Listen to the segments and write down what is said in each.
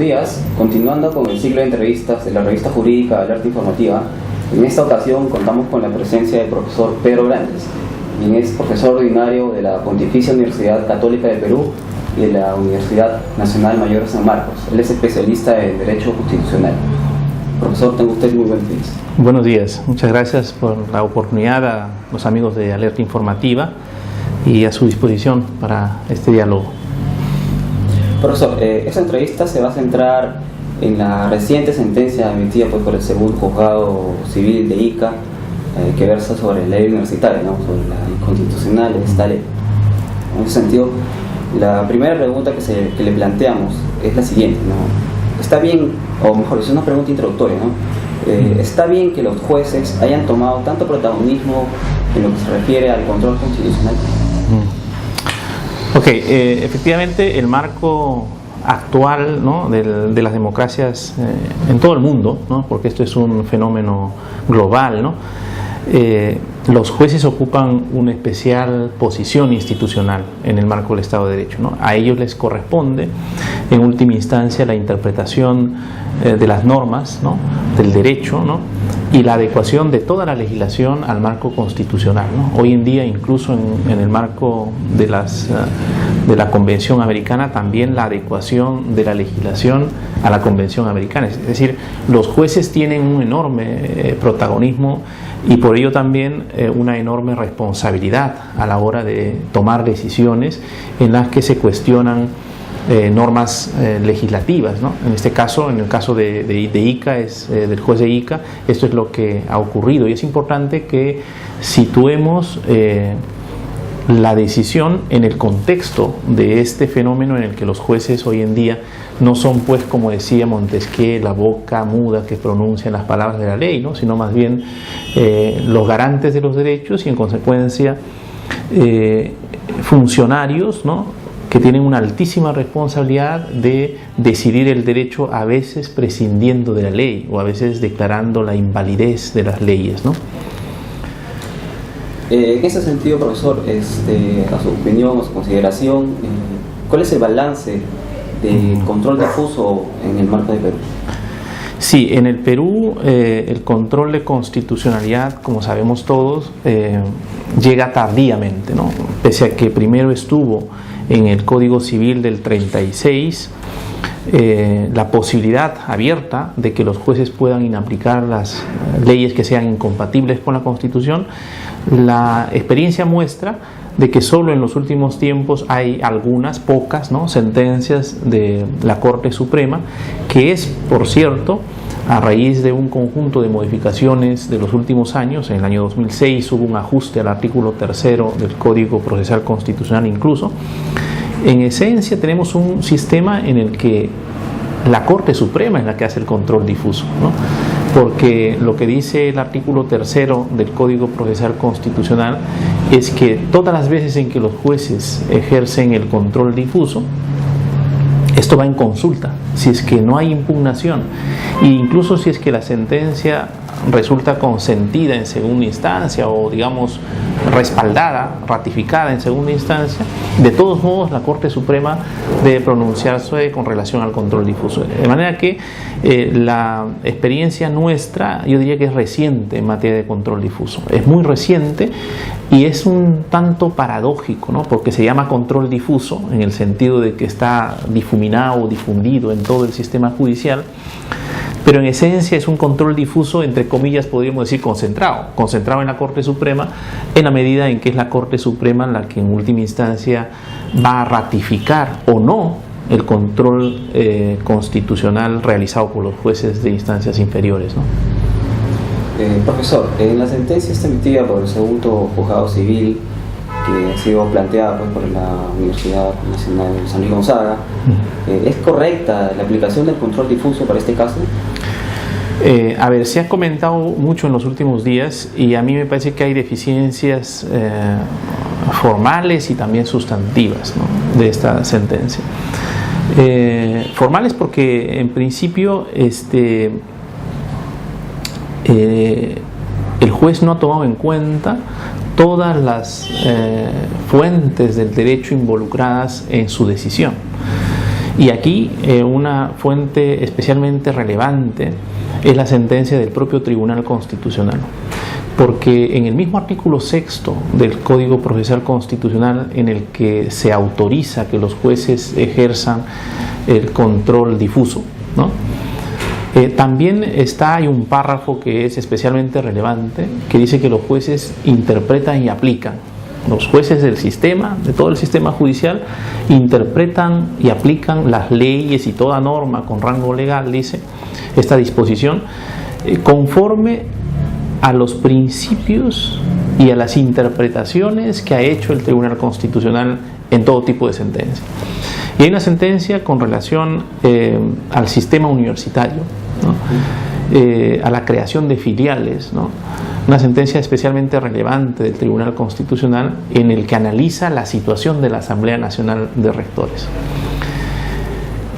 días. Continuando con el ciclo de entrevistas de la revista jurídica Alerta Informativa, en esta ocasión contamos con la presencia del profesor Pedro Grandes, quien es profesor ordinario de la Pontificia Universidad Católica de Perú y de la Universidad Nacional Mayor de San Marcos. Él es especialista en Derecho Constitucional. Profesor, tenga usted muy buen día. Buenos días, muchas gracias por la oportunidad a los amigos de Alerta Informativa y a su disposición para este diálogo. Profesor, esta entrevista se va a centrar en la reciente sentencia emitida por el segundo juzgado civil de Ica, que versa sobre la ley universitaria, ¿no? Sobre la inconstitucional de esta ley. En ese sentido, la primera pregunta que le planteamos es la siguiente, ¿no? Está bien, o mejor, es una pregunta introductoria, ¿no? ¿Está bien que los jueces hayan tomado tanto protagonismo en lo que se refiere al control constitucional? Ok, efectivamente el marco actual, ¿no?, de las democracias en todo el mundo, ¿no?, porque esto es un fenómeno global, ¿no?, los jueces ocupan una especial posición institucional en el marco del Estado de Derecho, ¿no? A ellos les corresponde, en última instancia, la interpretación de las normas, ¿no?, del derecho, ¿no?, y la adecuación de toda la legislación al marco constitucional, ¿no? Hoy en día, incluso en el marco de la Convención Americana, también la adecuación de la legislación a la Convención Americana. Es decir, los jueces tienen un enorme protagonismo y por ello también una enorme responsabilidad a la hora de tomar decisiones en las que se cuestionan normas legislativas, ¿no? En este caso, en el caso de Ica, del juez de Ica, esto es lo que ha ocurrido y es importante que situemos la decisión en el contexto de este fenómeno en el que los jueces hoy en día no son, pues, como decía Montesquieu, la boca muda que pronuncian las palabras de la ley, ¿no?, sino más bien los garantes de los derechos y en consecuencia funcionarios, ¿no?, que tienen una altísima responsabilidad de decidir el derecho, a veces prescindiendo de la ley o a veces declarando la invalidez de las leyes, ¿no? En ese sentido, profesor, a su opinión, a su consideración, ¿cuál es el balance de control difuso en el marco de Perú? Sí, en el Perú el control de constitucionalidad, como sabemos todos, llega tardíamente, ¿no? Pese a que primero estuvo en el Código Civil del 36 la posibilidad abierta de que los jueces puedan inaplicar las leyes que sean incompatibles con la Constitución. La experiencia muestra de que solo en los últimos tiempos hay algunas, pocas, ¿no?, sentencias de la Corte Suprema, que es, por cierto, a raíz de un conjunto de modificaciones de los últimos años. En el año 2006 hubo un ajuste al artículo 3º del Código Procesal Constitucional incluso. En esencia tenemos un sistema en el que la Corte Suprema es la que hace el control difuso, ¿no?, porque lo que dice el artículo 3º del Código Procesal Constitucional es que todas las veces en que los jueces ejercen el control difuso, esto va en consulta, si es que no hay impugnación e incluso si es que la sentencia resulta consentida en segunda instancia o, digamos, respaldada, ratificada en segunda instancia, de todos modos la Corte Suprema debe pronunciarse con relación al control difuso. De manera que la experiencia nuestra, yo diría que es reciente en materia de control difuso. Es muy reciente y es un tanto paradójico, ¿no?, porque se llama control difuso en el sentido de que está difuminado o difundido en todo el sistema judicial, pero en esencia es un control difuso, entre comillas, podríamos decir concentrado en la Corte Suprema, en la medida en que es la Corte Suprema la que en última instancia va a ratificar o no el control constitucional realizado por los jueces de instancias inferiores, ¿no? Profesor, en la sentencia emitida por el segundo juzgado civil, que ha sido planteada, pues, por la Universidad Nacional San Luis Gonzaga, ¿es correcta la aplicación del control difuso para este caso? A ver, se ha comentado mucho en los últimos días y a mí me parece que hay deficiencias formales y también sustantivas, ¿no?, de esta sentencia. Formales porque en principio el juez no ha tomado en cuenta todas las fuentes del derecho involucradas en su decisión. Y aquí una fuente especialmente relevante es la sentencia del propio Tribunal Constitucional, porque en el mismo artículo 6 del Código Procesal Constitucional, en el que se autoriza que los jueces ejerzan el control difuso, ¿no? También hay un párrafo que es especialmente relevante, que dice que los jueces interpretan y aplican. Los jueces del sistema, de todo el sistema judicial, interpretan y aplican las leyes y toda norma con rango legal, dice esta disposición, conforme a los principios y a las interpretaciones que ha hecho el Tribunal Constitucional en todo tipo de sentencias. Y hay una sentencia con relación al sistema universitario, ¿no? A la creación de filiales, ¿no? Una sentencia especialmente relevante del Tribunal Constitucional en el que analiza la situación de la Asamblea Nacional de Rectores.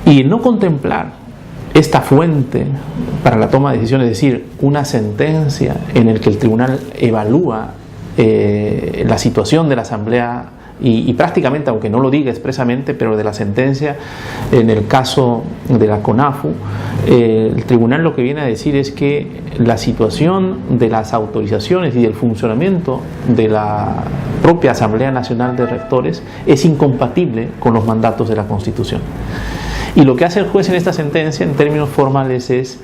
Y el no contemplar esta fuente para la toma de decisiones, es decir, una sentencia en el que el tribunal evalúa la situación de la Asamblea y prácticamente, aunque no lo diga expresamente, pero de la sentencia en el caso de la CONAFU, el tribunal lo que viene a decir es que la situación de las autorizaciones y del funcionamiento de la propia Asamblea Nacional de Rectores es incompatible con los mandatos de la Constitución. Y lo que hace el juez en esta sentencia, en términos formales, es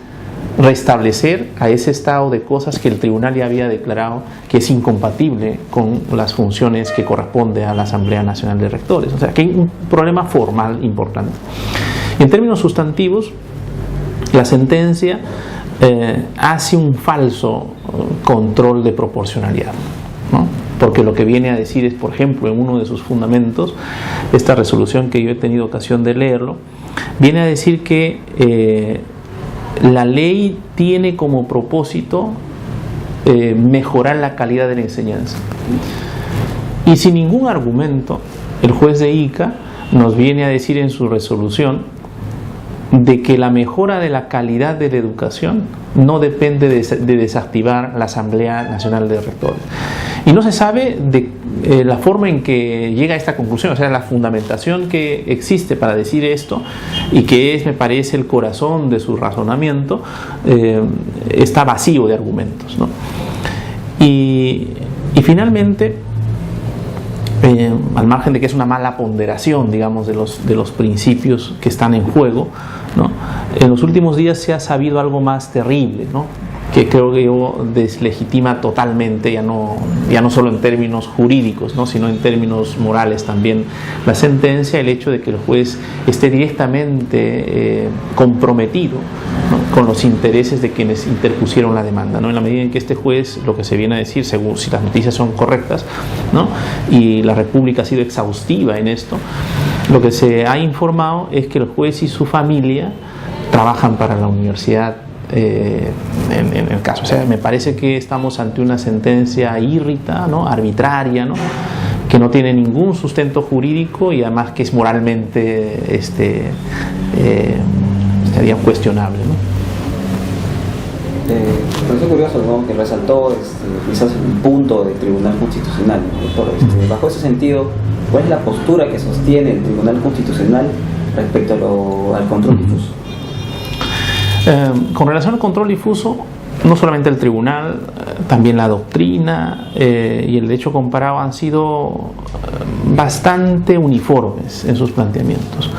restablecer a ese estado de cosas que el tribunal ya había declarado que es incompatible con las funciones que corresponde a la Asamblea Nacional de Rectores. O sea, que hay un problema formal importante. En términos sustantivos, la sentencia hace un falso control de proporcionalidad, ¿no? Porque lo que viene a decir es, por ejemplo, en uno de sus fundamentos, esta resolución que yo he tenido ocasión de leerlo, viene a decir que la ley tiene como propósito mejorar la calidad de la enseñanza. Y sin ningún argumento, el juez de Ica nos viene a decir en su resolución de que la mejora de la calidad de la educación no depende de desactivar la Asamblea Nacional de Rectores. Y no se sabe de la forma en que llega a esta conclusión, o sea, la fundamentación que existe para decir esto, y que es, me parece, el corazón de su razonamiento, está vacío de argumentos, ¿no? Y finalmente, al margen de que es una mala ponderación, digamos, de los principios que están en juego, ¿no? En los últimos días se ha sabido algo más terrible, ¿no? Que creo que deslegitima totalmente, ya no solo en términos jurídicos, ¿no? Sino en términos morales también, la sentencia, el hecho de que el juez esté directamente comprometido, ¿no? Con los intereses de quienes interpusieron la demanda, ¿no? En la medida en que este juez, lo que se viene a decir, según si las noticias son correctas, ¿no? Y la República ha sido exhaustiva en esto, lo que se ha informado es que el juez y su familia trabajan para la universidad en el caso. O sea, me parece que estamos ante una sentencia írrita, ¿no? Arbitraria, ¿no? Que no tiene ningún sustento jurídico y además que es moralmente estaría cuestionable, ¿no? Me parece curioso, ¿no? Que resaltó quizás un punto del Tribunal Constitucional, ¿no? Bajo ese sentido, ¿cuál es la postura que sostiene el Tribunal Constitucional respecto al control difuso? Con relación al control difuso, no solamente el tribunal, también la doctrina y el derecho comparado han sido bastante uniformes en sus planteamientos.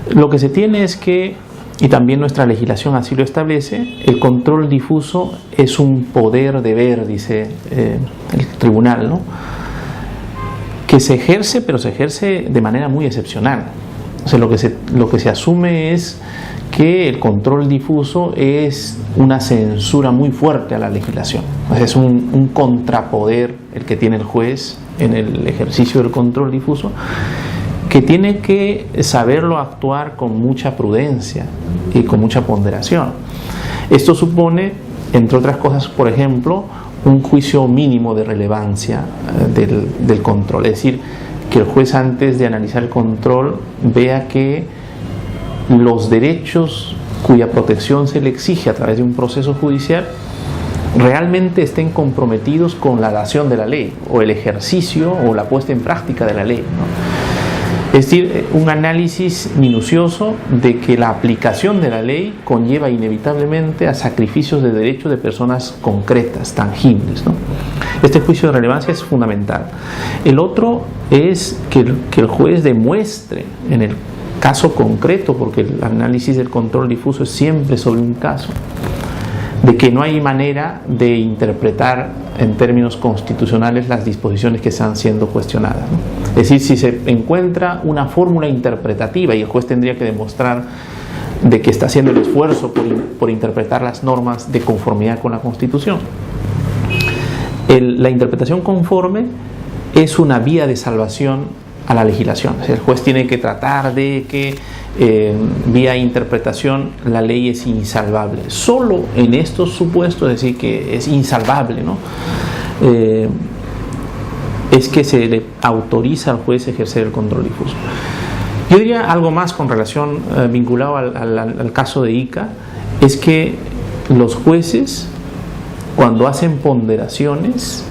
Lo que se tiene es que, y también nuestra legislación así lo establece, el control difuso es un poder deber, dice el tribunal, ¿no? Que se ejerce, pero se ejerce de manera muy excepcional. O sea, lo que se asume es que el control difuso es una censura muy fuerte a la legislación. O sea, es un contrapoder el que tiene el juez en el ejercicio del control difuso, que tiene que saberlo actuar con mucha prudencia y con mucha ponderación. Esto supone, entre otras cosas, por ejemplo, un juicio mínimo de relevancia del control. Es decir, que el juez, antes de analizar el control, vea que los derechos cuya protección se le exige a través de un proceso judicial realmente estén comprometidos con la dación de la ley o el ejercicio o la puesta en práctica de la ley, ¿no? Es decir, un análisis minucioso de que la aplicación de la ley conlleva inevitablemente a sacrificios de derechos de personas concretas, tangibles, ¿no? Este juicio de relevancia es fundamental. El otro es que el juez demuestre en el caso concreto, porque el análisis del control difuso es siempre sobre un caso, de que no hay manera de interpretar en términos constitucionales las disposiciones que están siendo cuestionadas, ¿no? Es decir, si se encuentra una fórmula interpretativa y el juez tendría que demostrar de que está haciendo el esfuerzo por interpretar las normas de conformidad con la Constitución. La interpretación conforme es una vía de salvación a la legislación. O sea, el juez tiene que tratar de que vía interpretación la ley es insalvable. Solo en estos supuestos, es decir, que es insalvable, ¿no? Es que se le autoriza al juez ejercer el control difuso. Yo diría algo más con relación vinculado al caso de Ica, es que los jueces, cuando hacen ponderaciones,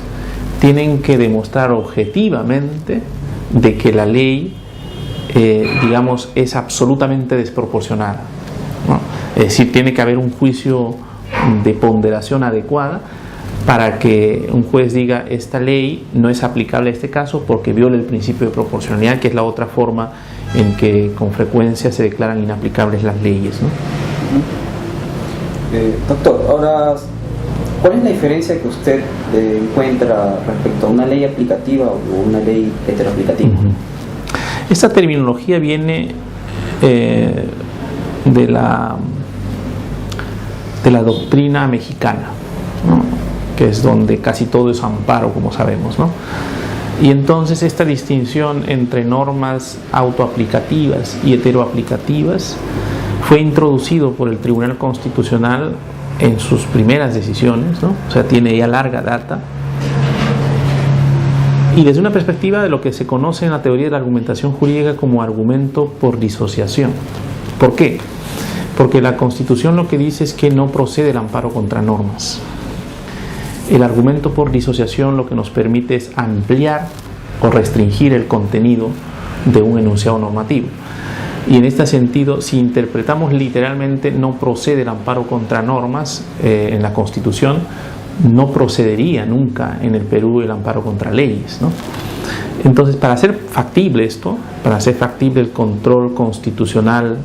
tienen que demostrar objetivamente de que la ley, digamos, es absolutamente desproporcionada, ¿no? Es decir, tiene que haber un juicio de ponderación adecuada para que un juez diga esta ley no es aplicable a este caso porque viola el principio de proporcionalidad, que es la otra forma en que con frecuencia se declaran inaplicables las leyes, ¿no? Doctor, ahora, ¿cuál es la diferencia que usted encuentra respecto a una ley aplicativa o una ley heteroaplicativa? Esta terminología viene de la doctrina mexicana, ¿no? Que es donde casi todo es amparo, como sabemos, ¿no? Y entonces esta distinción entre normas autoaplicativas y heteroaplicativas fue introducido por el Tribunal Constitucional en sus primeras decisiones, ¿no? O sea, tiene ya larga data. Y desde una perspectiva de lo que se conoce en la teoría de la argumentación jurídica como argumento por disociación. ¿Por qué? Porque la Constitución lo que dice es que no procede el amparo contra normas. El argumento por disociación lo que nos permite es ampliar o restringir el contenido de un enunciado normativo. Y en este sentido, si interpretamos literalmente no procede el amparo contra normas en la Constitución, no procedería nunca en el Perú el amparo contra leyes, ¿no? Entonces, para hacer factible esto, para hacer factible el control constitucional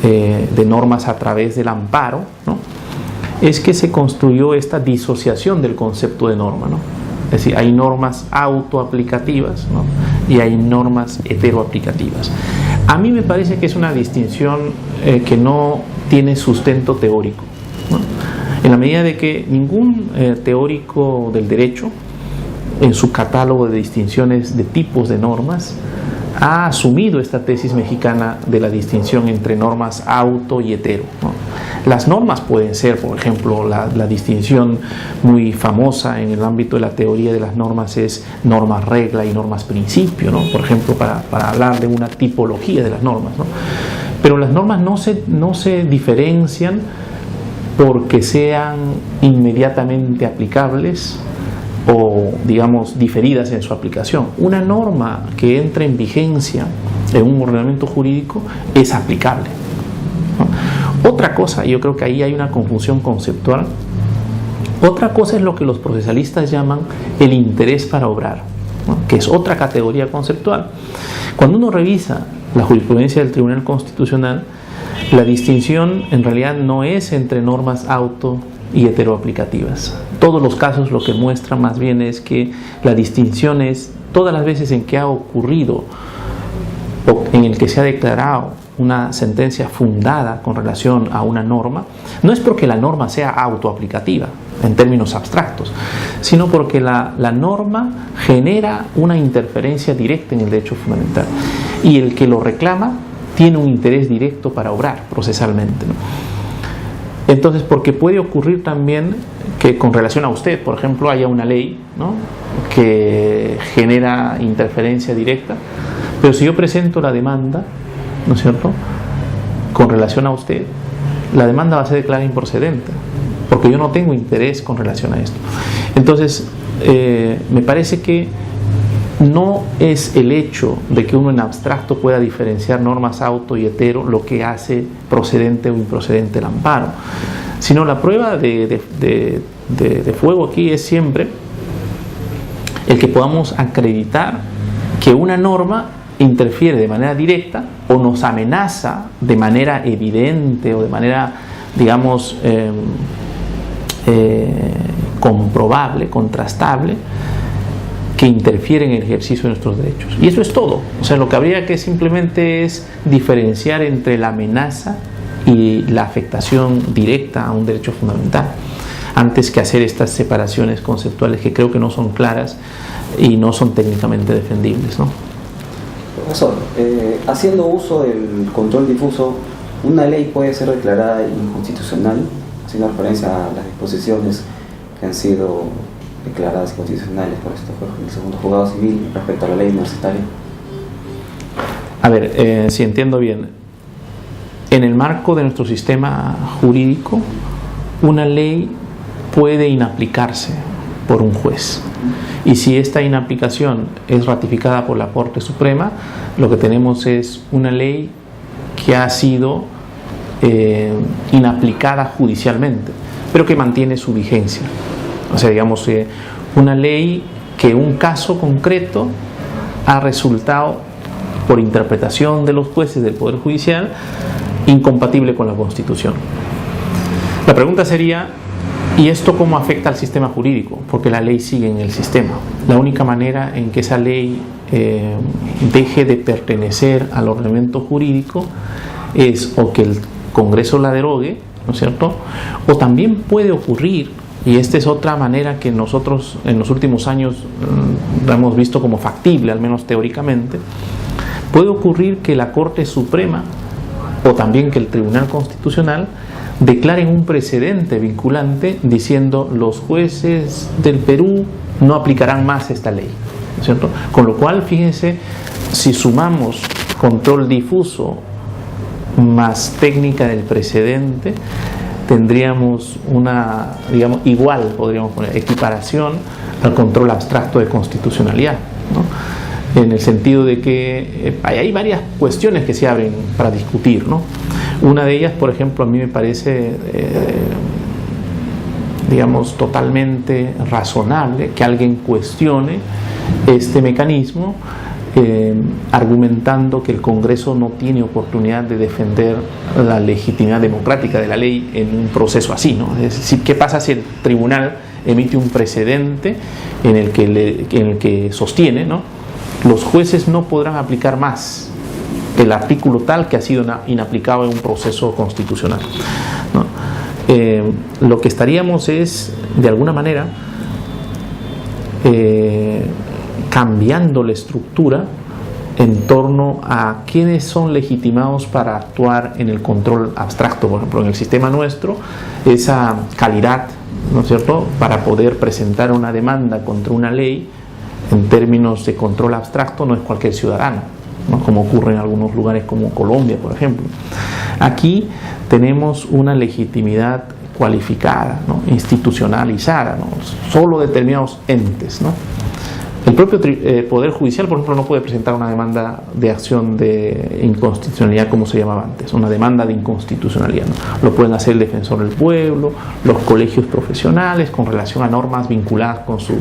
de normas a través del amparo, ¿no?, es que se construyó esta disociación del concepto de norma, ¿no? Es decir, hay normas autoaplicativas, ¿no?, y hay normas heteroaplicativas. A mí me parece que es una distinción que no tiene sustento teórico, ¿no?, en la medida de que ningún teórico del derecho, en su catálogo de distinciones de tipos de normas, ha asumido esta tesis mexicana de la distinción entre normas auto y hetero, ¿no? Las normas pueden ser, por ejemplo, la distinción muy famosa en el ámbito de la teoría de las normas es normas regla y normas principio, ¿no? Por ejemplo, para hablar de una tipología de las normas, ¿no? Pero las normas no se diferencian porque sean inmediatamente aplicables o, digamos, diferidas en su aplicación. Una norma que entra en vigencia en un ordenamiento jurídico es aplicable, ¿no? Otra cosa, yo creo que ahí hay una confusión conceptual, otra cosa es lo que los procesalistas llaman el interés para obrar, ¿no?, que es otra categoría conceptual. Cuando uno revisa la jurisprudencia del Tribunal Constitucional, la distinción en realidad no es entre normas auto y heteroaplicativas. Todos los casos lo que muestran más bien es que la distinción es todas las veces en que ha ocurrido o en el que se ha declarado una sentencia fundada con relación a una norma, no es porque la norma sea autoaplicativa en términos abstractos, sino porque la norma genera una interferencia directa en el derecho fundamental y el que lo reclama tiene un interés directo para obrar procesalmente, ¿no? Entonces, porque puede ocurrir también que con relación a usted, por ejemplo, haya una ley, ¿no?, que genera interferencia directa, pero si yo presento la demanda, ¿no es cierto?, con relación a usted, la demanda va a ser declarada improcedente, porque yo no tengo interés con relación a esto. Entonces, me parece que no es el hecho de que uno en abstracto pueda diferenciar normas auto y hetero lo que hace procedente o improcedente el amparo, sino la prueba de fuego aquí es siempre el que podamos acreditar que una norma interfiere de manera directa o nos amenaza de manera evidente o de manera, digamos, comprobable, contrastable, que interfiere en el ejercicio de nuestros derechos. Y eso es todo. O sea, lo que habría que simplemente es diferenciar entre la amenaza y la afectación directa a un derecho fundamental, antes que hacer estas separaciones conceptuales que creo que no son claras y no son técnicamente defendibles, ¿no? Profesor, haciendo uso del control difuso, ¿una ley puede ser declarada inconstitucional, haciendo referencia a las disposiciones que han sido declaradas inconstitucionales por el segundo juzgado civil respecto a la ley universitaria? A ver, si entiendo bien, en el marco de nuestro sistema jurídico, una ley puede inaplicarse por un juez. Y si esta inaplicación es ratificada por la Corte Suprema, lo que tenemos es una ley que ha sido inaplicada judicialmente, pero que mantiene su vigencia. O sea, digamos, una ley que un caso concreto ha resultado, por interpretación de los jueces del Poder Judicial, incompatible con la Constitución. La pregunta sería, ¿y esto cómo afecta al sistema jurídico? Porque la ley sigue en el sistema. La única manera en que esa ley deje de pertenecer al ordenamiento jurídico es o que el Congreso la derogue, ¿no es cierto? O también puede ocurrir, y esta es otra manera que nosotros en los últimos años la hemos visto como factible, al menos teóricamente, puede ocurrir que la Corte Suprema o también que el Tribunal Constitucional declaren un precedente vinculante diciendo los jueces del Perú no aplicarán más esta ley, ¿no es cierto? Con lo cual, fíjense, si sumamos control difuso más técnica del precedente, tendríamos una, digamos, igual, podríamos poner, equiparación al control abstracto de constitucionalidad, ¿no? En el sentido de que hay varias cuestiones que se abren para discutir, ¿no? Una de ellas, por ejemplo, a mí me parece, digamos, totalmente razonable que alguien cuestione este mecanismo argumentando que el Congreso no tiene oportunidad de defender la legitimidad democrática de la ley en un proceso así, ¿no? Es decir, ¿qué pasa si el tribunal emite un precedente en el que sostiene, ¿no?, los jueces no podrán aplicar más el artículo tal que ha sido inaplicado en un proceso constitucional, ¿no? Lo que estaríamos es, de alguna manera, cambiando la estructura en torno a quiénes son legitimados para actuar en el control abstracto. Por ejemplo, en el sistema nuestro, esa calidad, ¿no es cierto?, para poder presentar una demanda contra una ley en términos de control abstracto no es cualquier ciudadano, ¿no?, como ocurre en algunos lugares como Colombia, por ejemplo. Aquí tenemos una legitimidad cualificada, ¿no?, institucionalizada, ¿no?, solo determinados entes, ¿no? El propio Poder Judicial, por ejemplo, no puede presentar una demanda de acción de inconstitucionalidad como se llamaba antes, una demanda de inconstitucionalidad, ¿no? Lo pueden hacer el Defensor del Pueblo, los colegios profesionales con relación a normas vinculadas con su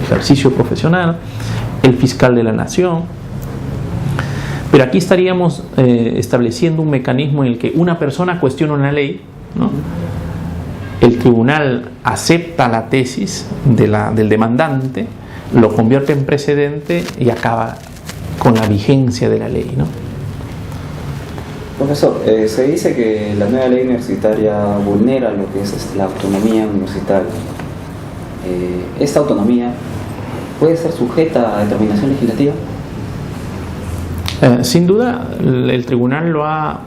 ejercicio profesional, el fiscal de la Nación. Pero aquí estaríamos estableciendo un mecanismo en el que una persona cuestiona una ley, ¿no? El tribunal acepta la tesis del demandante, lo convierte en precedente y acaba con la vigencia de la ley, ¿no? Profesor, se dice que la nueva ley universitaria vulnera lo que es la autonomía universitaria. ¿Esta autonomía puede ser sujeta a determinación legislativa? Sin duda, el tribunal lo ha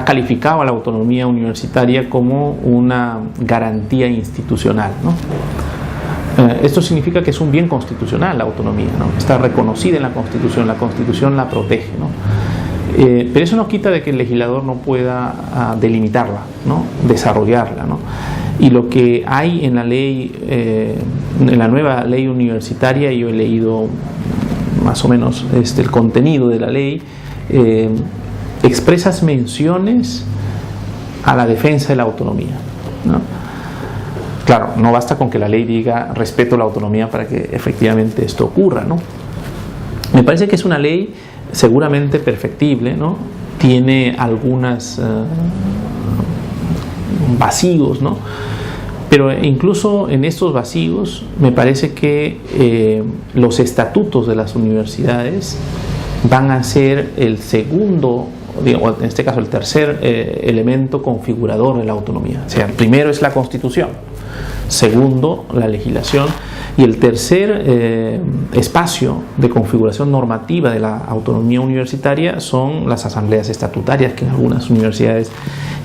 calificado a la autonomía universitaria como una garantía institucional, ¿no? Esto significa que es un bien constitucional la autonomía, ¿no? Está reconocida en la Constitución la protege, ¿no? Pero eso no quita de que el legislador no pueda delimitarla, ¿no?, desarrollarla, ¿no? Y lo que hay en la ley, en la nueva ley universitaria, yo he leído más o menos el contenido de la ley, expresas menciones a la defensa de la autonomía, ¿no? Claro, no basta con que la ley diga respeto a la autonomía para que efectivamente esto ocurra, ¿no? Me parece que es una ley seguramente perfectible, ¿no? Tiene algunos vacíos, ¿no? Pero incluso en estos vacíos me parece que los estatutos de las universidades van a ser el segundo, digamos, en este caso el tercer elemento configurador de la autonomía. O sea, el primero es la Constitución, segundo la legislación, y el tercer espacio de configuración normativa de la autonomía universitaria son las asambleas estatutarias, que en algunas universidades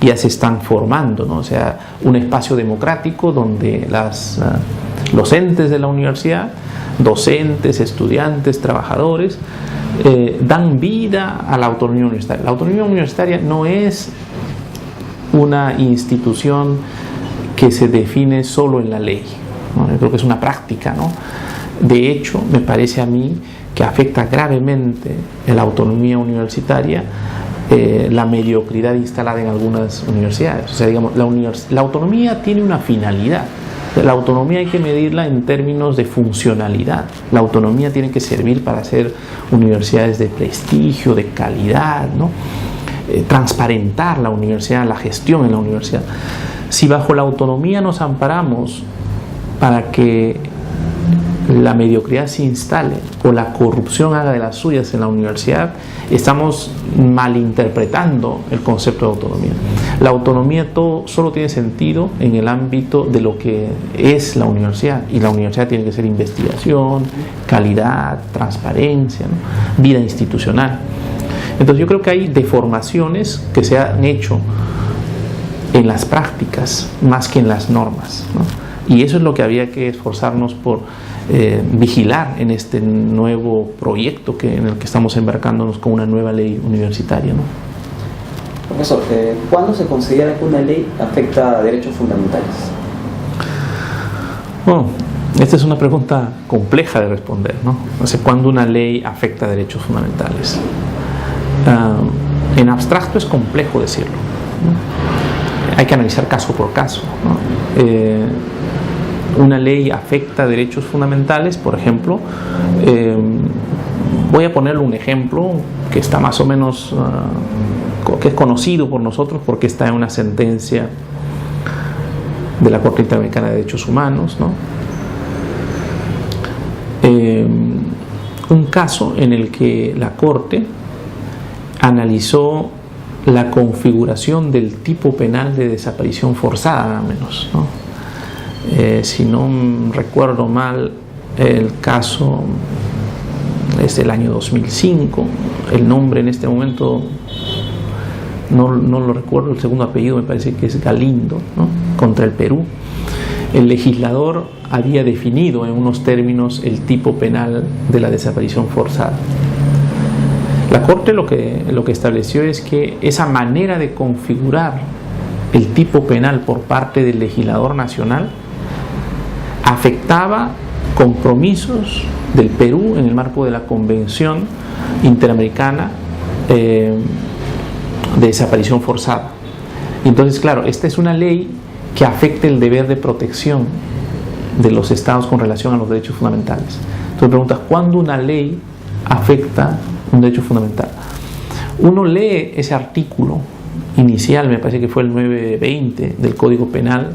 ya se están formando, ¿no? O sea, un espacio democrático donde los entes de la universidad, docentes, estudiantes, trabajadores, dan vida a la autonomía universitaria. La autonomía universitaria no es una institución que se define solo en la ley, ¿no? Yo creo que es una práctica, ¿no? De hecho, me parece a mí que afecta gravemente en la autonomía universitaria la mediocridad instalada en algunas universidades. O sea, digamos, la autonomía tiene una finalidad. La autonomía hay que medirla en términos de funcionalidad. La autonomía tiene que servir para hacer universidades de prestigio, de calidad, ¿no? Transparentar la universidad, la gestión en la universidad. Si bajo la autonomía nos amparamos para que la mediocridad se instale o la corrupción haga de las suyas en la universidad, estamos malinterpretando el concepto de autonomía. La autonomía solo tiene sentido en el ámbito de lo que es la universidad, y la universidad tiene que ser investigación, calidad, transparencia, ¿no? Vida institucional. Entonces yo creo que hay deformaciones que se han hecho en las prácticas más que en las normas, ¿no? Y eso es lo que había que esforzarnos por vigilar en este nuevo proyecto en el que estamos embarcándonos con una nueva ley universitaria, ¿no? Profesor, ¿cuándo se considera que una ley afecta a derechos fundamentales? Bueno, esta es una pregunta compleja de responder, ¿no? O sea, ¿cuándo una ley afecta a derechos fundamentales? En abstracto es complejo decirlo, ¿no? Hay que analizar caso por caso, ¿no? Una ley afecta derechos fundamentales, por ejemplo, voy a ponerle un ejemplo que está más o menos, que es conocido por nosotros porque está en una sentencia de la Corte Interamericana de Derechos Humanos, ¿no? Un caso en el que la Corte analizó la configuración del tipo penal de desaparición forzada, nada menos, ¿no? Si no recuerdo mal, el caso es del año 2005, el nombre en este momento no lo recuerdo, el segundo apellido me parece que es Galindo, ¿no? Contra el Perú. El legislador había definido en unos términos el tipo penal de la desaparición forzada. La Corte lo que estableció es que esa manera de configurar el tipo penal por parte del legislador nacional afectaba compromisos del Perú en el marco de la Convención Interamericana de Desaparición Forzada. Entonces, claro, esta es una ley que afecta el deber de protección de los estados con relación a los derechos fundamentales. Entonces, preguntas, ¿cuándo una ley afecta un derecho fundamental? Uno lee ese artículo inicial, me parece que fue el 920 del Código Penal,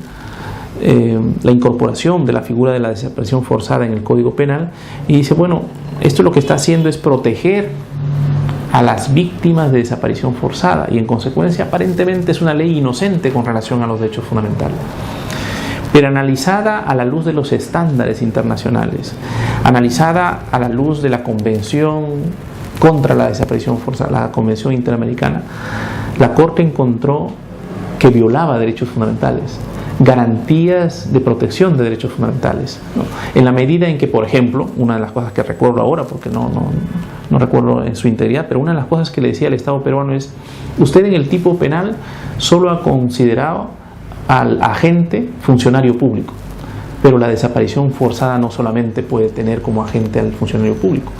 la incorporación de la figura de la desaparición forzada en el Código Penal, y dice, bueno, esto lo que está haciendo es proteger a las víctimas de desaparición forzada, y en consecuencia aparentemente es una ley inocente con relación a los derechos fundamentales. Pero analizada a la luz de los estándares internacionales, analizada a la luz de la Convención contra la desaparición forzada, la Convención Interamericana, la Corte encontró que violaba derechos fundamentales, garantías de protección de derechos fundamentales, ¿no? En la medida en que, por ejemplo, una de las cosas que recuerdo ahora, porque no recuerdo en su integridad, pero una de las cosas que le decía al Estado peruano es: usted en el tipo penal solo ha considerado al agente funcionario público. Pero la desaparición forzada no solamente puede tener como agente al funcionario público.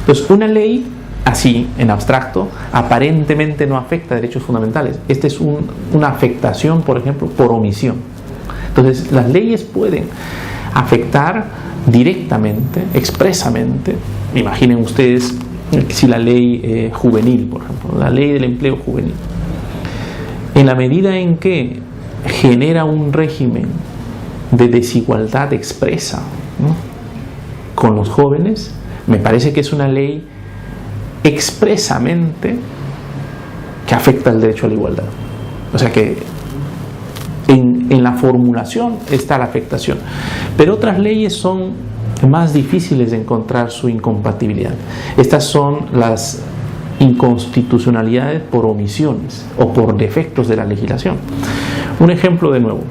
Entonces, una ley así, en abstracto, aparentemente no afecta a derechos fundamentales. Esta es una afectación, por ejemplo, por omisión. Entonces, las leyes pueden afectar directamente, expresamente. Imaginen ustedes si la ley juvenil, por ejemplo, la ley del empleo juvenil, en la medida en que genera un régimen de desigualdad expresa, ¿no?, con los jóvenes, me parece que es una ley expresamente que afecta el derecho a la igualdad. O sea que en la formulación está la afectación, pero otras leyes son más difíciles de encontrar su incompatibilidad. Estas son las inconstitucionalidades por omisiones o por defectos de la legislación. Un ejemplo de nuevo: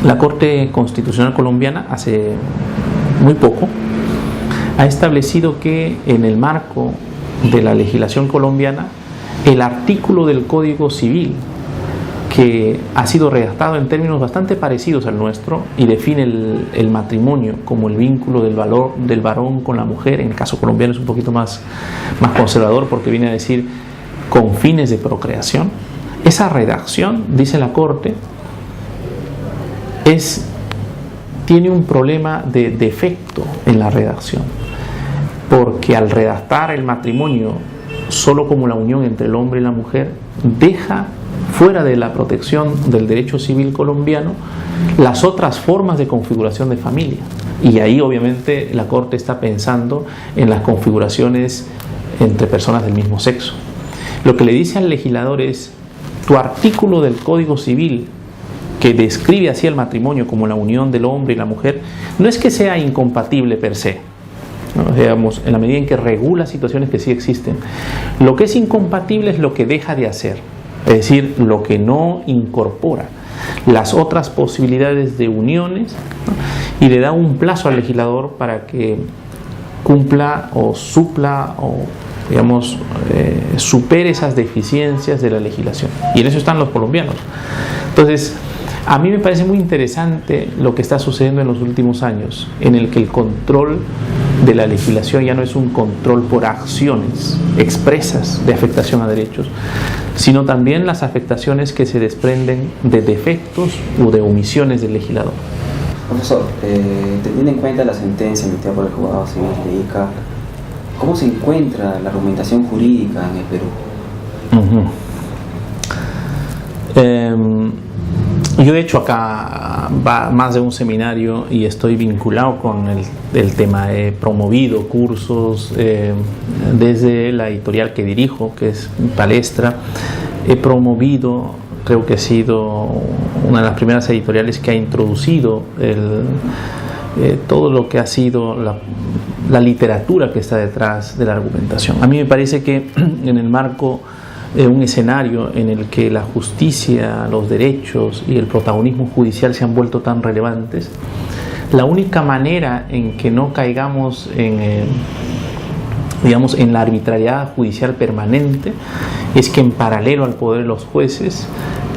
la Corte Constitucional Colombiana hace muy poco ha establecido que en el marco de la legislación colombiana, el artículo del Código Civil que ha sido redactado en términos bastante parecidos al nuestro y define el matrimonio como el vínculo del varón con la mujer, en el caso colombiano es un poquito más conservador porque viene a decir con fines de procreación. Esa redacción, dice la Corte, tiene un problema de defecto en la redacción, porque al redactar el matrimonio solo como la unión entre el hombre y la mujer, deja fuera de la protección del derecho civil colombiano las otras formas de configuración de familia. Y ahí obviamente la Corte está pensando en las configuraciones entre personas del mismo sexo. Lo que le dice al legislador es: tu artículo del Código Civil que describe así el matrimonio como la unión del hombre y la mujer, no es que sea incompatible per se, ¿no? Digamos, en la medida en que regula situaciones que sí existen. Lo que es incompatible es lo que deja de hacer, es decir, lo que no incorpora las otras posibilidades de uniones, ¿no?, y le da un plazo al legislador para que cumpla o supla o, digamos, supere esas deficiencias de la legislación. Y en eso están los colombianos. Entonces, a mí me parece muy interesante lo que está sucediendo en los últimos años, en el que el control de la legislación ya no es un control por acciones expresas de afectación a derechos, sino también las afectaciones que se desprenden de defectos o de omisiones del legislador. Profesor, teniendo en cuenta la sentencia emitida por el juzgado civil de Ica, ¿cómo se encuentra la argumentación jurídica en el Perú? Yo he hecho acá más de un seminario y estoy vinculado con el tema. He promovido cursos desde la editorial que dirijo, que es Palestra. He promovido, creo que ha sido una de las primeras editoriales que ha introducido todo lo que ha sido la literatura que está detrás de la argumentación. A mí me parece que en el marco un escenario en el que la justicia, los derechos y el protagonismo judicial se han vuelto tan relevantes, la única manera en que no caigamos en la arbitrariedad judicial permanente es que en paralelo al poder de los jueces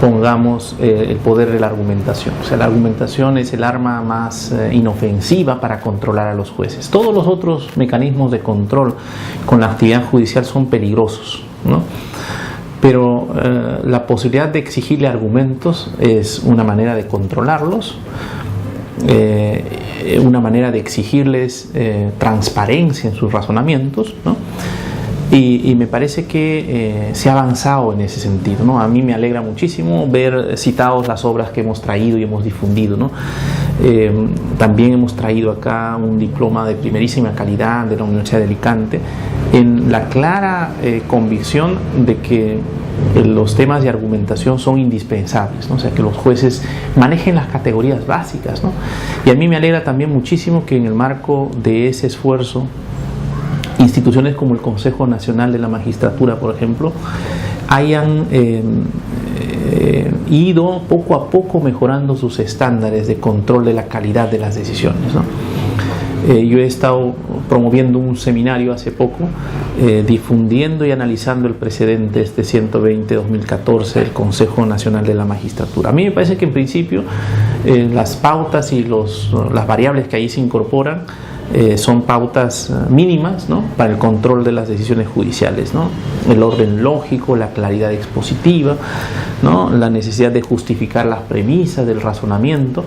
pongamos el poder de la argumentación. O sea, la argumentación es el arma más inofensiva para controlar a los jueces. Todos los otros mecanismos de control con la actividad judicial son peligrosos, ¿no? Pero la posibilidad de exigirle argumentos es una manera de controlarlos, una manera de exigirles transparencia en sus razonamientos, ¿no? Y me parece que se ha avanzado en ese sentido, ¿no? A mí me alegra muchísimo ver citados las obras que hemos traído y hemos difundido, ¿no? También hemos traído acá un diploma de primerísima calidad de la Universidad de Alicante, en la clara convicción de que los temas de argumentación son indispensables, ¿no? O sea, que los jueces manejen las categorías básicas, ¿no? Y a mí me alegra también muchísimo que en el marco de ese esfuerzo instituciones como el Consejo Nacional de la Magistratura, por ejemplo, hayan ido poco a poco mejorando sus estándares de control de la calidad de las decisiones, ¿no? Yo he estado promoviendo un seminario hace poco, difundiendo y analizando el precedente este 120-2014 del Consejo Nacional de la Magistratura. A mí me parece que en principio las pautas y las variables que ahí se incorporan son pautas mínimas, ¿no?, para el control de las decisiones judiciales, ¿no? El orden lógico, la claridad expositiva, ¿no?, la necesidad de justificar las premisas del razonamiento,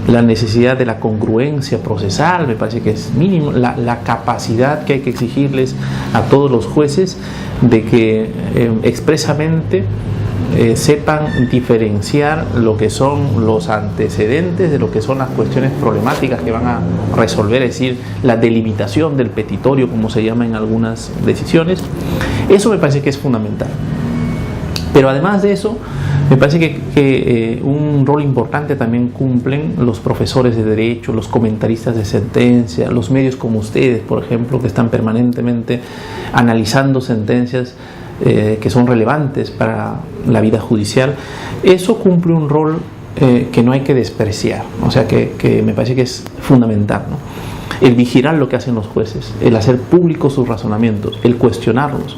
la necesidad de la congruencia procesal, me parece que es mínimo, la capacidad que hay que exigirles a todos los jueces de que expresamente sepan diferenciar lo que son los antecedentes de lo que son las cuestiones problemáticas que van a resolver, es decir, la delimitación del petitorio, como se llama en algunas decisiones. Eso me parece que es fundamental. Pero además de eso, me parece que un rol importante también cumplen los profesores de derecho, los comentaristas de sentencia, los medios como ustedes, por ejemplo, que están permanentemente analizando sentencias que son relevantes para la vida judicial. Eso cumple un rol que no hay que despreciar, o sea, que me parece que es fundamental, ¿no? El vigilar lo que hacen los jueces, el hacer públicos sus razonamientos, el cuestionarlos.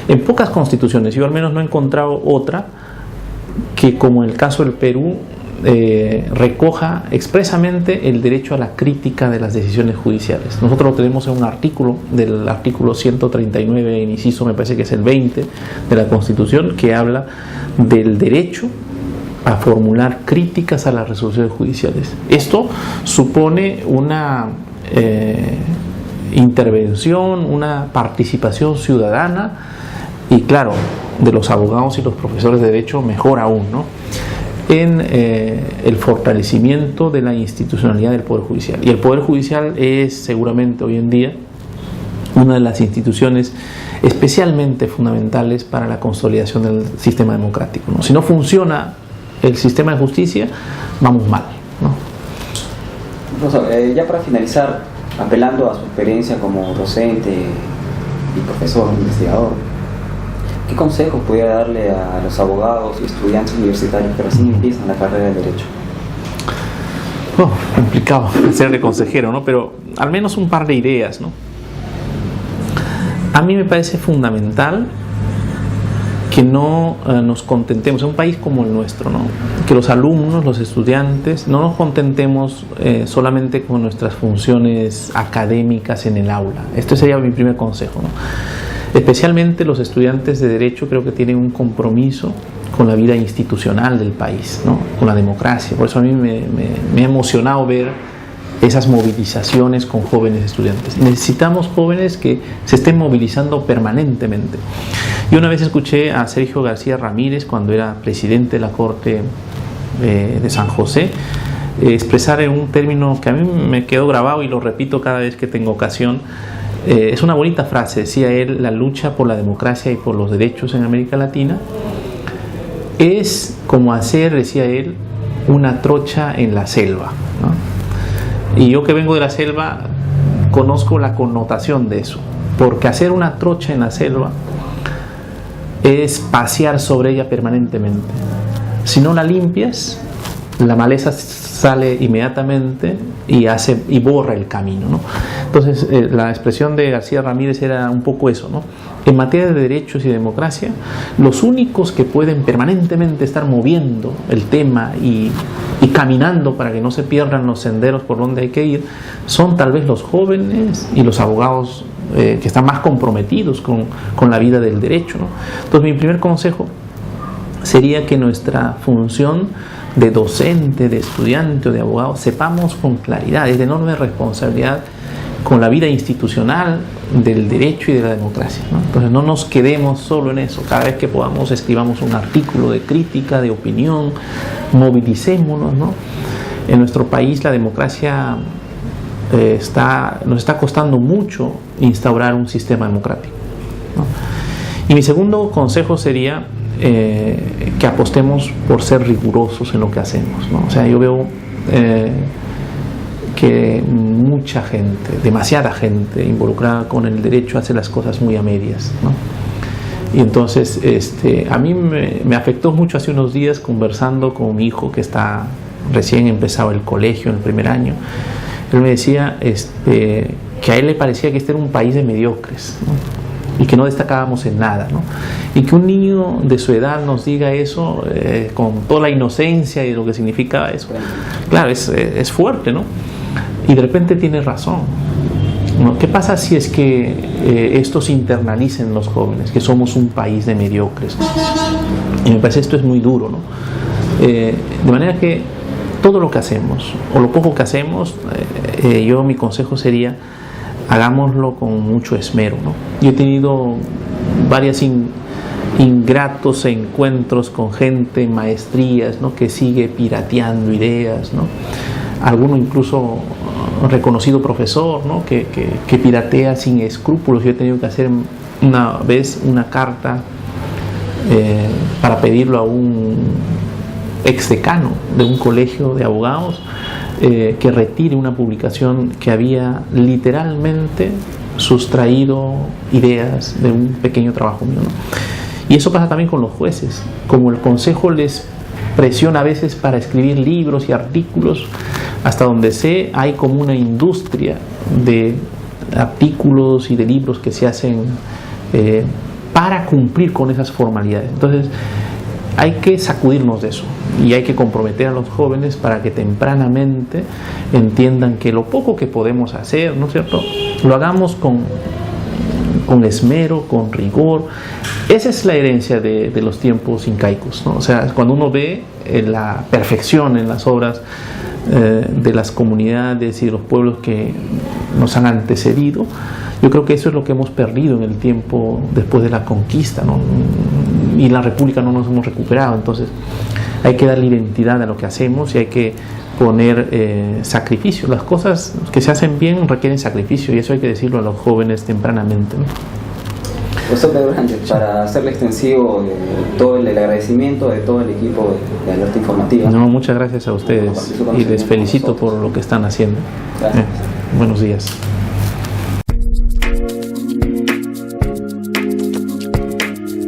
En pocas constituciones, yo al menos no he encontrado otra que, como en el caso del Perú, recoja expresamente el derecho a la crítica de las decisiones judiciales. Nosotros lo tenemos en un artículo, del artículo 139, inciso, me parece que es el 20 de la Constitución, que habla del derecho a formular críticas a las resoluciones judiciales. Esto supone una intervención, una participación ciudadana, y claro, de los abogados y los profesores de derecho mejor aún, ¿no?, en el fortalecimiento de la institucionalidad del Poder Judicial. Y el Poder Judicial es seguramente hoy en día una de las instituciones especialmente fundamentales para la consolidación del sistema democrático, ¿no? Si no funciona el sistema de justicia, vamos mal, ¿no? Profesor, ya para finalizar, apelando a su experiencia como docente y profesor, investigador, ¿qué consejos pudiera darle a los abogados y estudiantes universitarios que recién empiezan la carrera de Derecho? Complicado ser de consejero, ¿no? Pero al menos un par de ideas, ¿no? A mí me parece fundamental que no nos contentemos, en un país como el nuestro, ¿no?, que los alumnos, los estudiantes, no nos contentemos solamente con nuestras funciones académicas en el aula. Este sería mi primer consejo, ¿no? Especialmente los estudiantes de Derecho creo que tienen un compromiso con la vida institucional del país, ¿no?, con la democracia. Por eso a mí me ha emocionado ver esas movilizaciones con jóvenes estudiantes. Necesitamos jóvenes que se estén movilizando permanentemente. Yo una vez escuché a Sergio García Ramírez, cuando era presidente de la Corte de San José, expresar en un término que a mí me quedó grabado y lo repito cada vez que tengo ocasión. Es una bonita frase, decía él: la lucha por la democracia y por los derechos en América Latina es como hacer, decía él, una trocha en la selva, ¿no? Y yo, que vengo de la selva, conozco la connotación de eso, porque hacer una trocha en la selva es pasear sobre ella permanentemente. Si no la limpias, la maleza sale inmediatamente y borra el camino, ¿no? Entonces, la expresión de García Ramírez era un poco eso, ¿no? En materia de derechos y democracia, los únicos que pueden permanentemente estar moviendo el tema y caminando para que no se pierdan los senderos por donde hay que ir, son tal vez los jóvenes y los abogados que están más comprometidos con la vida del derecho, ¿no? Entonces, mi primer consejo sería que nuestra función de docente, de estudiante o de abogado, sepamos con claridad, es de enorme responsabilidad con la vida institucional del derecho y de la democracia, ¿no? Entonces, no nos quedemos solo en eso. Cada vez que podamos, escribamos un artículo de crítica, de opinión, movilicémonos, ¿no? En nuestro país la democracia nos está costando mucho instaurar un sistema democrático, ¿no? Y mi segundo consejo sería que apostemos por ser rigurosos en lo que hacemos, ¿no? O sea, yo veo que mucha gente, demasiada gente involucrada con el derecho hace las cosas muy a medias, ¿no? Y entonces a mí me afectó mucho hace unos días conversando con mi hijo, que está recién empezado el colegio en el primer año. él me decía que a él le parecía que este era un país de mediocres, ¿no? Y que no destacábamos en nada, ¿no? Y que un niño de su edad nos diga eso con toda la inocencia y lo que significa eso, claro, es fuerte, ¿no? Y de repente tiene razón, ¿no? ¿Qué pasa si es que esto se internaliza en los jóvenes, que somos un país de mediocres? Y me parece esto es muy duro, ¿no? De manera que todo lo que hacemos, o lo poco que hacemos, mi consejo sería, hagámoslo con mucho esmero, ¿no? Yo he tenido varios ingratos encuentros con gente en maestrías, ¿no? Que sigue pirateando ideas, ¿no? Alguno incluso reconocido profesor, ¿no? que piratea sin escrúpulos. Yo he tenido que hacer una vez una carta para pedirlo a un exdecano de un colegio de abogados que retire una publicación que había literalmente sustraído ideas de un pequeño trabajo mío, ¿no? Y eso pasa también con los jueces. Como el consejo les presiona a veces para escribir libros y artículos, hasta donde sé hay como una industria de artículos y de libros que se hacen para cumplir con esas formalidades. Entonces hay que sacudirnos de eso y hay que comprometer a los jóvenes para que tempranamente entiendan que lo poco que podemos hacer, ¿no es cierto?, lo hagamos con esmero, con rigor. Esa es la herencia de los tiempos incaicos, ¿no? O sea, cuando uno ve la perfección en las obras de las comunidades y de los pueblos que nos han antecedido, yo creo que eso es lo que hemos perdido en el tiempo después de la conquista, ¿no? Y la República no nos hemos recuperado. Entonces hay que darle identidad a lo que hacemos y hay que poner sacrificio. Las cosas que se hacen bien requieren sacrificio y eso hay que decirlo a los jóvenes tempranamente, ¿no? Profesor Pedro Sánchez, para hacerle extensivo todo el agradecimiento de todo el equipo de Alerta Informativa. No, muchas gracias a ustedes y les felicito por lo que están haciendo. Gracias. Buenos días.